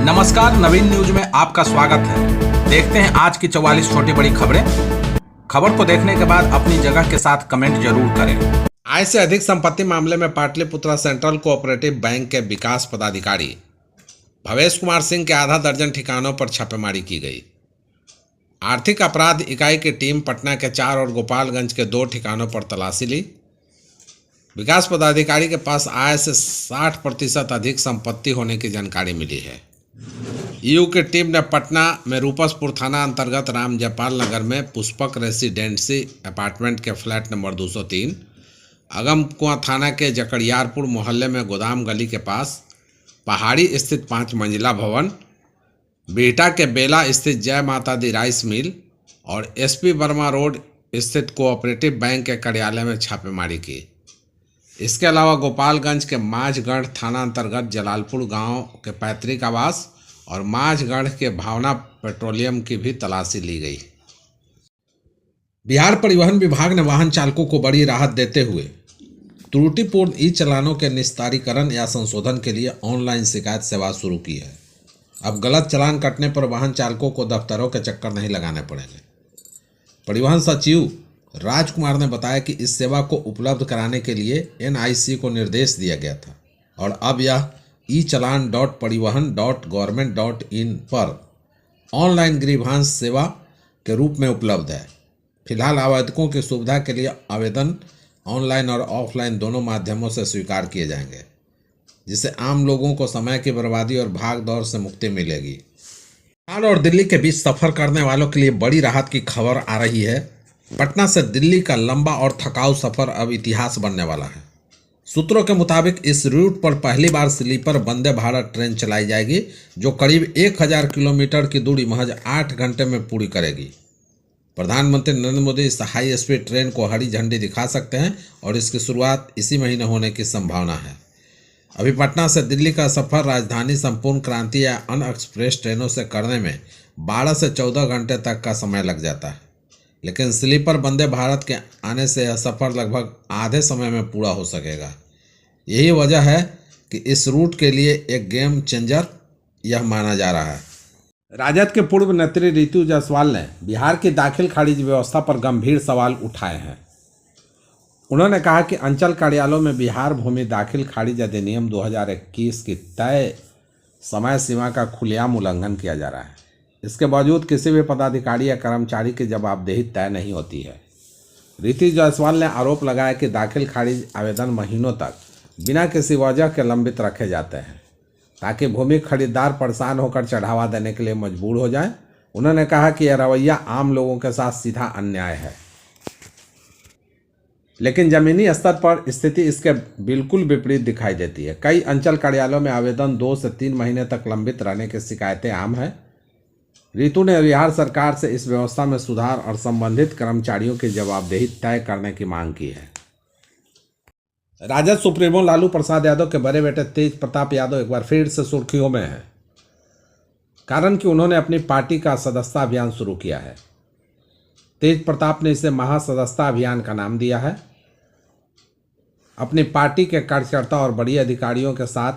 नमस्कार, नवीन न्यूज में आपका स्वागत है। देखते हैं आज की 44 छोटी बड़ी खबरें। खबर को देखने के बाद अपनी जगह के साथ कमेंट जरूर करें। आय से अधिक संपत्ति मामले में पाटलिपुत्रा सेंट्रल कोऑपरेटिव बैंक के विकास पदाधिकारी भवेश कुमार सिंह के आधा दर्जन ठिकानों पर छापेमारी की गई। आर्थिक अपराध इकाई की टीम पटना के 4 और गोपालगंज के 2 ठिकानों पर तलाशी ली। विकास पदाधिकारी के पास आय से 60% अधिक संपत्ति होने की जानकारी मिली है। ईयू की टीम ने पटना में रूपसपुर थाना अंतर्गत राम जयपाल नगर में पुष्पक रेसिडेंसी अपार्टमेंट के फ्लैट नंबर 203, अगमकुआं थाना के जकड़ियारपुर मोहल्ले में गोदाम गली के पास पहाड़ी स्थित 5 मंजिला भवन, बिहटा के बेला स्थित जय माता दी राइस मिल और एसपी वर्मा रोड स्थित कोऑपरेटिव बैंक के कार्यालय में छापेमारी की। इसके अलावा गोपालगंज के माझगढ़ थाना अंतर्गत जलालपुर गांव के पैतृक आवास और माझगढ़ के भावना पेट्रोलियम की भी तलाशी ली गई। बिहार परिवहन विभाग ने वाहन चालकों को बड़ी राहत देते हुए त्रुटिपूर्ण ई चालानों के निस्तारीकरण या संशोधन के लिए ऑनलाइन शिकायत सेवा शुरू की है। अब गलत चालान कटने पर वाहन चालकों को दफ्तरों के चक्कर नहीं लगाने पड़ेंगे। परिवहन सचिव राजकुमार ने बताया कि इस सेवा को उपलब्ध कराने के लिए एनआईसी को निर्देश दिया गया था और अब यह e-चालान.परिवहन.गवर्नमेंट.इन पर ऑनलाइन ग्रीवांस सेवा के रूप में उपलब्ध है। फिलहाल आवेदकों की सुविधा के लिए आवेदन ऑनलाइन और ऑफलाइन दोनों माध्यमों से स्वीकार किए जाएंगे, जिससे आम लोगों को समय की बर्बादी और भाग दौड़ से मुक्ति मिलेगी। बिहार और दिल्ली के बीच सफर करने वालों के लिए बड़ी राहत की खबर आ रही है। पटना से दिल्ली का लंबा और थकाऊ सफर अब इतिहास बनने वाला है। सूत्रों के मुताबिक इस रूट पर पहली बार स्लीपर वंदे भारत ट्रेन चलाई जाएगी, जो करीब 1000 किलोमीटर की दूरी महज 8 घंटे में पूरी करेगी। प्रधानमंत्री नरेंद्र मोदी इस हाई स्पीड ट्रेन को हरी झंडी दिखा सकते हैं और इसकी शुरुआत इसी महीने होने की संभावना है। अभी पटना से दिल्ली का सफर राजधानी संपूर्ण क्रांति या अन्य एक्सप्रेस ट्रेनों से करने में 12 से 14 घंटे तक का समय लग जाता है, लेकिन स्लीपर वंदे भारत के आने से यह सफ़र लगभग आधे समय में पूरा हो सकेगा। यही वजह है कि इस रूट के लिए एक गेम चेंजर यह माना जा रहा है। राजद के पूर्व नेत्री रितु जायसवाल ने बिहार की दाखिल खारिज व्यवस्था पर गंभीर सवाल उठाए हैं। उन्होंने कहा कि अंचल कार्यालयों में बिहार भूमि दाखिल खारिज अधिनियम 2021 की तय समय सीमा का खुलेआम उल्लंघन किया जा रहा है। इसके बावजूद किसी भी पदाधिकारी या कर्मचारी की जवाबदेही तय नहीं होती है। रितु जायसवाल ने आरोप लगाया कि दाखिल खारिज आवेदन महीनों तक बिना किसी वजह के लंबित रखे जाते हैं, ताकि भूमि खरीदार परेशान होकर चढ़ावा देने के लिए मजबूर हो जाए। उन्होंने कहा कि यह रवैया आम लोगों के साथ सीधा अन्याय है, लेकिन जमीनी स्तर पर स्थिति इसके बिल्कुल विपरीत दिखाई देती है। कई अंचल कार्यालयों में आवेदन 2 से 3 महीने तक लंबित रहने की शिकायतें आम हैं। रितु ने बिहार सरकार से इस व्यवस्था में सुधार और संबंधित कर्मचारियों की जवाबदेही तय करने की मांग की है। राजद सुप्रीमो लालू प्रसाद यादव के बड़े बेटे तेज प्रताप यादव एक बार फिर से सुर्खियों में हैं, कारण कि उन्होंने अपनी पार्टी का सदस्यता अभियान शुरू किया है। तेज प्रताप ने इसे महासदस्यता अभियान का नाम दिया है। अपनी पार्टी के कार्यकर्ता और बड़ी अधिकारियों के साथ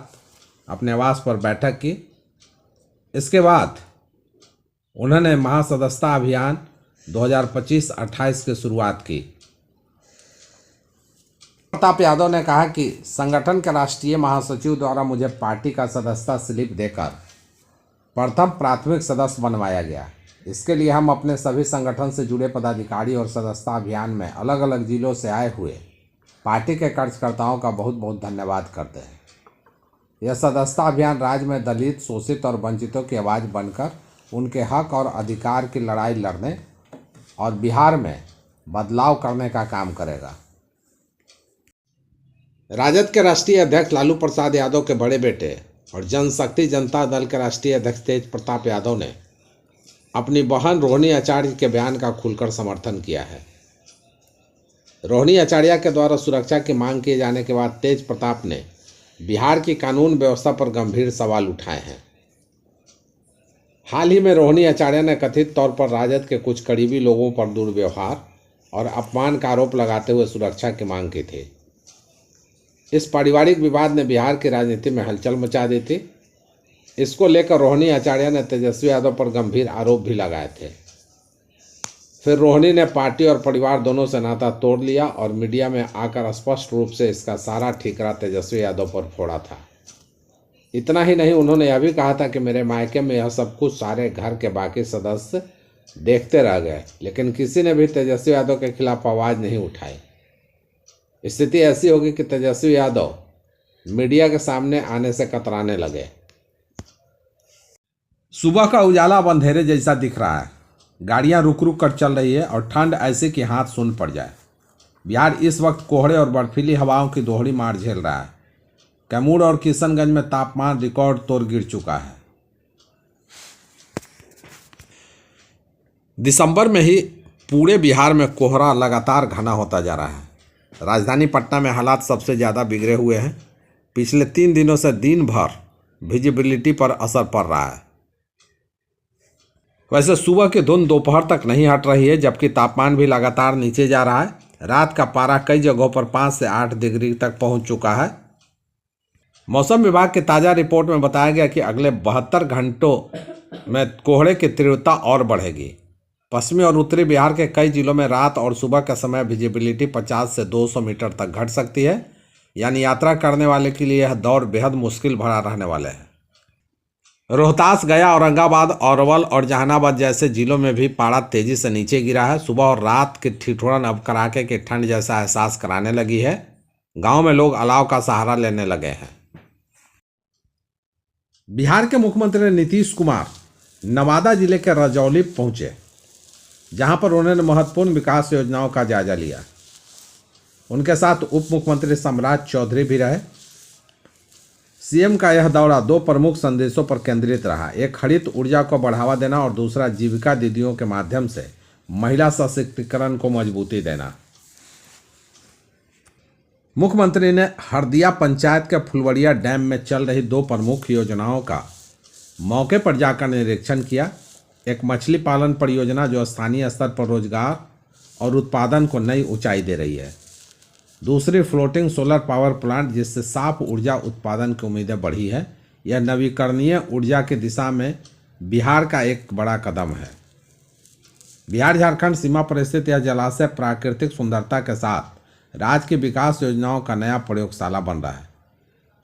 अपने आवास पर बैठक की। इसके बाद उन्होंने महासदस्यता अभियान 2025-28 की शुरुआत की। प्रताप यादव ने कहा कि संगठन के राष्ट्रीय महासचिव द्वारा मुझे पार्टी का सदस्यता स्लिप देकर प्रथम प्राथमिक सदस्य बनवाया गया। इसके लिए हम अपने सभी संगठन से जुड़े पदाधिकारी और सदस्यता अभियान में अलग अलग जिलों से आए हुए पार्टी के कार्यकर्ताओं का बहुत बहुत धन्यवाद करते हैं। यह सदस्यता अभियान राज्य में दलित, शोषित और वंचितों की आवाज़ बनकर उनके हक और अधिकार की लड़ाई लड़ने और बिहार में बदलाव करने का काम करेगा। राजद के राष्ट्रीय अध्यक्ष लालू प्रसाद यादव के बड़े बेटे और जनशक्ति जनता दल के राष्ट्रीय अध्यक्ष तेज प्रताप यादव ने अपनी बहन रोहिणी आचार्य के बयान का खुलकर समर्थन किया है। रोहिणी आचार्य के द्वारा सुरक्षा की मांग किए जाने के बाद तेज प्रताप ने बिहार की कानून व्यवस्था पर गंभीर सवाल उठाए हैं। हाल ही में रोहिणी आचार्य ने कथित तौर पर राजद के कुछ करीबी लोगों पर दुर्व्यवहार और अपमान का आरोप लगाते हुए सुरक्षा की मांग की थी। इस पारिवारिक विवाद ने बिहार की राजनीति में हलचल मचा दी थी। इसको लेकर रोहिणी आचार्य ने तेजस्वी यादव पर गंभीर आरोप भी लगाए थे। फिर रोहिणी ने पार्टी और परिवार दोनों से नाता तोड़ लिया और मीडिया में आकर स्पष्ट रूप से इसका सारा ठीकरा तेजस्वी यादव पर फोड़ा था। इतना ही नहीं, उन्होंने यह भी कहा था कि मेरे मायके में यह सब कुछ सारे घर के बाकी सदस्य देखते रह गए, लेकिन किसी ने भी तेजस्वी यादव के खिलाफ आवाज़ नहीं उठाई। स्थिति ऐसी होगी कि तेजस्वी यादव मीडिया के सामने आने से कतराने लगे। सुबह का उजाला अब अंधेरे जैसा दिख रहा है। गाड़ियां रुक रुक कर चल रही है और ठंड ऐसे कि हाथ सुन पड़ जाए। बिहार इस वक्त कोहरे और बर्फीली हवाओं की दोहरी मार झेल रहा है। कैमूर और किशनगंज में तापमान रिकॉर्ड तोड़ गिर चुका है। दिसंबर में ही पूरे बिहार में कोहरा लगातार घना होता जा रहा है। राजधानी पटना में हालात सबसे ज़्यादा बिगड़े हुए हैं। पिछले 3 दिनों से दिन भर विजिबिलिटी पर असर पड़ रहा है। वैसे सुबह की धुंध दोपहर तक नहीं हट रही है, जबकि तापमान भी लगातार नीचे जा रहा है। रात का पारा कई जगहों पर 5 से 8 डिग्री तक पहुंच चुका है। मौसम विभाग की ताज़ा रिपोर्ट में बताया गया कि अगले 72 घंटों में कोहरे की तीव्रता और बढ़ेगी। पश्चिमी और उत्तरी बिहार के कई जिलों में रात और सुबह के समय विजिबिलिटी 50 से 200 मीटर तक घट सकती है। यानी यात्रा करने वाले के लिए यह दौर बेहद मुश्किल भरा रहने वाले हैं। रोहतास, गया, औरंगाबाद, अरवल और जहानाबाद जैसे जिलों में भी पारा तेजी से नीचे गिरा है। सुबह और रात की ठिठुरन अब कड़ाके की ठंड जैसा एहसास कराने लगी है। गांव में लोग अलाव का सहारा लेने लगे हैं। बिहार के मुख्यमंत्री नीतीश कुमार नवादा जिले के रजौली पहुंचे, जहां पर उन्होंने महत्वपूर्ण विकास योजनाओं का जायजा लिया। उनके साथ उप मुख्यमंत्री सम्राट चौधरी भी रहे। सीएम का यह दौरा 2 प्रमुख संदेशों पर केंद्रित रहा। एक, हरित ऊर्जा को बढ़ावा देना और दूसरा, जीविका दीदियों के माध्यम से महिला सशक्तिकरण को मजबूती देना। मुख्यमंत्री ने हरदिया पंचायत के फुलवड़िया डैम में चल रही 2 प्रमुख योजनाओं का मौके पर जाकर निरीक्षण किया। एक, मछली पालन परियोजना जो स्थानीय स्तर पर रोजगार और उत्पादन को नई ऊंचाई दे रही है। दूसरी, फ्लोटिंग सोलर पावर प्लांट, जिससे साफ ऊर्जा उत्पादन की उम्मीदें बढ़ी है। यह नवीकरणीय ऊर्जा की दिशा में बिहार का एक बड़ा कदम है। बिहार झारखंड सीमा पर स्थित यह जलाशय प्राकृतिक सुंदरता के साथ राज्य की विकास योजनाओं का नया प्रयोगशाला बन रहा है।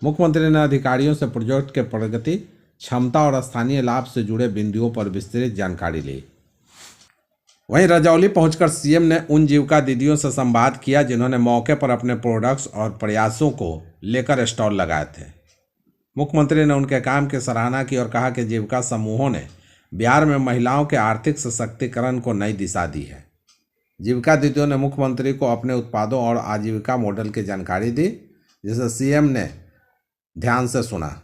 मुख्यमंत्री ने अधिकारियों से प्रोजेक्ट के प्रगति, क्षमता और स्थानीय लाभ से जुड़े बिंदुओं पर विस्तृत जानकारी ली। वहीं रजौली पहुंचकर सीएम ने उन जीविका दीदियों से संवाद किया जिन्होंने मौके पर अपने प्रोडक्ट्स और प्रयासों को लेकर स्टॉल लगाए थे। मुख्यमंत्री ने उनके काम की सराहना की और कहा कि जीविका समूहों ने बिहार में महिलाओं के आर्थिक सशक्तिकरण को नई दिशा दी है। जीविका दीदियों ने मुख्यमंत्री को अपने उत्पादों और आजीविका मॉडल की जानकारी दी, जिसे सीएम ने ध्यान से सुना।